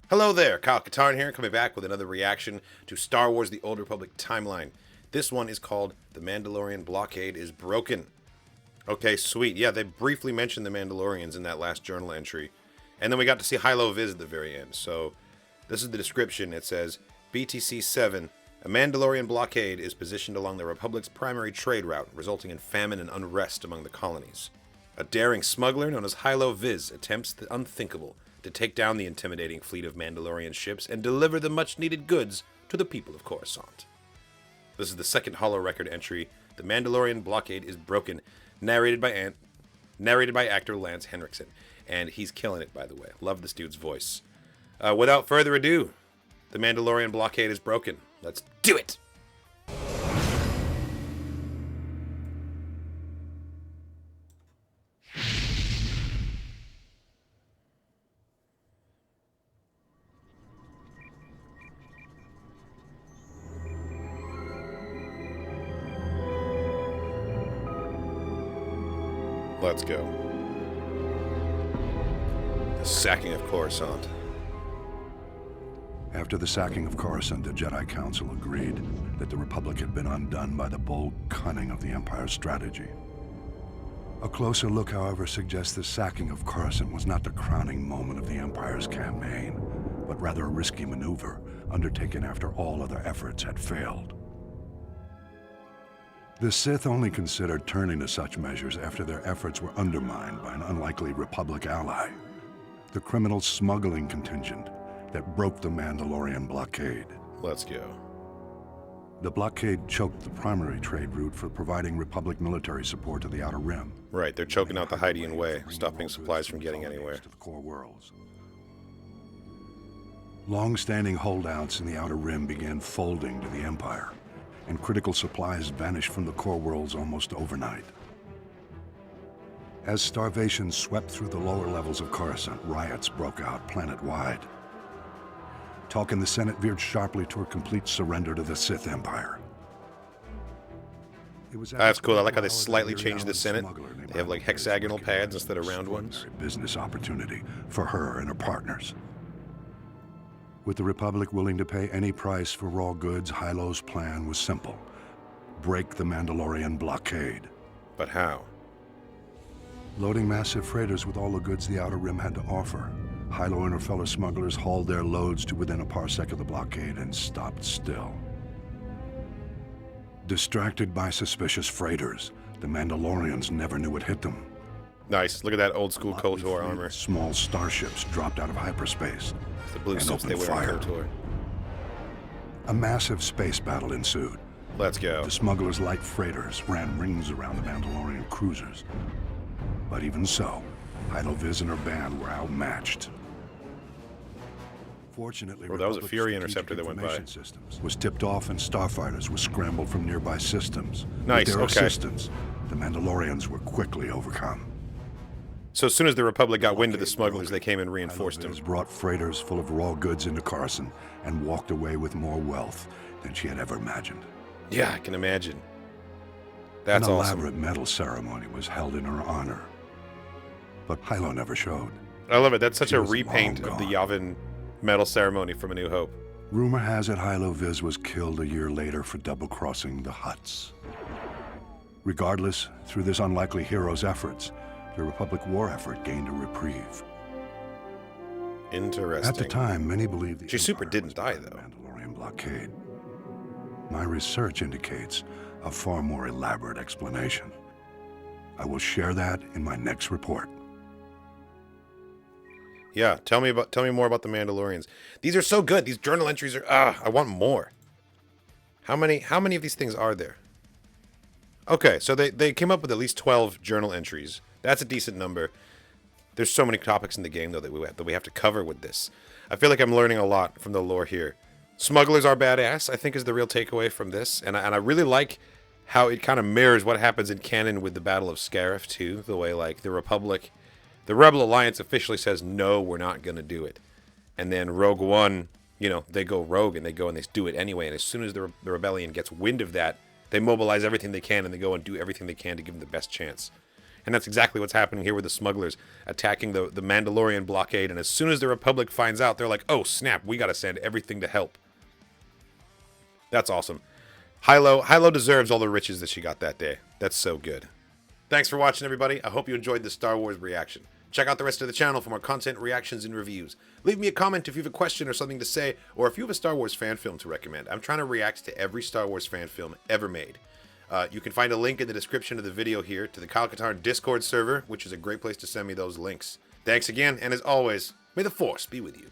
Hello there, Kyle Katarn here, coming back with another reaction to Star Wars The Old Republic timeline. This one is called The Mandalorian Blockade is Broken. Okay, sweet. Yeah, they briefly mentioned the Mandalorians in that last journal entry. And then we got to see Hylo Visz at the very end. So, this is the description. It says, BTC-7, a Mandalorian blockade is positioned along the Republic's primary trade route, resulting in famine and unrest among the colonies. A daring smuggler known as Hylo Visz attempts the unthinkable, to take down the intimidating fleet of Mandalorian ships and deliver the much-needed goods to the people of Coruscant. This is the second holorecord entry, The Mandalorian Blockade is Broken, narrated by actor Lance Henriksen. And he's killing it, by the way. Love this dude's voice. Without further ado, The Mandalorian Blockade is Broken. Let's do it! Let's go. The sacking of Coruscant. After the sacking of Coruscant, the Jedi Council agreed that the Republic had been undone by the bold cunning of the Empire's strategy. A closer look, however, suggests the sacking of Coruscant was not the crowning moment of the Empire's campaign, but rather a risky maneuver undertaken after all other efforts had failed. The Sith only considered turning to such measures after their efforts were undermined by an unlikely Republic ally, the criminal smuggling contingent that broke the Mandalorian blockade. Let's go. The blockade choked the primary trade route for providing Republic military support to the Outer Rim. Right, they're choking out the Hydian Way, stopping supplies from getting anywhere. To the core worlds. Long-standing holdouts in the Outer Rim began folding to the Empire, and critical supplies vanished from the core worlds almost overnight. As starvation swept through the lower levels of Coruscant, riots broke out planet-wide. Talk in the Senate veered sharply toward complete surrender to the Sith Empire. That's cool. I like how they slightly changed the Senate. They have like hexagonal pads instead of round ones. Business opportunity for her and her partners. With the Republic willing to pay any price for raw goods, Hylo's plan was simple. Break the Mandalorian blockade. But how? Loading massive freighters with all the goods the Outer Rim had to offer, Hylo and her fellow smugglers hauled their loads to within a parsec of the blockade and stopped still. Distracted by suspicious freighters, the Mandalorians never knew what hit them. Nice. Look at that old school KOTOR armor. Small starships dropped out of hyperspace. It's the blue suits they wear in KOTOR. A massive space battle ensued. Let's go. The smugglers' light freighters ran rings around the Mandalorian cruisers. But even so, Hylo Visz and her band were outmatched. Fortunately, that was a Fury interceptor that went by. Systems was tipped off and starfighters were scrambled from nearby systems. Nice, With their okay. assistance, the Mandalorians were quickly overcome. So as soon as the Republic got wind of the smugglers, they came and reinforced them. Hylo Visz brought freighters full of raw goods into Coruscant and walked away with more wealth than she had ever imagined. Yeah, I can imagine. That's An awesome. elaborate medal ceremony was held in her honor, but Hylo never showed. I love it. That's such She a was repaint long of the gone. Yavin medal ceremony from A New Hope. Rumor has it Hylo Visz was killed a year later for double-crossing the Hutts. Regardless, through this unlikely hero's efforts, the Republic war effort gained a reprieve. Interesting. At the time, many believed the She super Empire didn't was die, behind the though. Mandalorian blockade. My research indicates a far more elaborate explanation. I will share that in my next report. Yeah, tell me more about the Mandalorians. These are so good. These journal entries are I want more. How many of these things are there? Okay, so they came up with at least 12 journal entries. That's a decent number. There's so many topics in the game though that we have to cover with this. I feel like I'm learning a lot from the lore here. Smugglers are badass, I think, is the real takeaway from this, and I really like how it kind of mirrors what happens in canon with the Battle of Scarif too. The way like the Republic, the Rebel Alliance officially says no, we're not gonna do it, and then Rogue One, you know, they go rogue and they go and they do it anyway. And as soon as the rebellion gets wind of that, they mobilize everything they can and they go and do everything they can to give them the best chance. And that's exactly what's happening here with the smugglers attacking the Mandalorian blockade. And as soon as the Republic finds out, they're like, oh, snap, we got to send everything to help. That's awesome. Hylo deserves all the riches that she got that day. That's so good. Thanks for watching, everybody. I hope you enjoyed this Star Wars reaction. Check out the rest of the channel for more content, reactions, and reviews. Leave me a comment if you have a question or something to say, or if you have a Star Wars fan film to recommend. I'm trying to react to every Star Wars fan film ever made. You can find a link in the description of the video here to the Kyle Katarn Discord server, which is a great place to send me those links. Thanks again, and as always, may the Force be with you.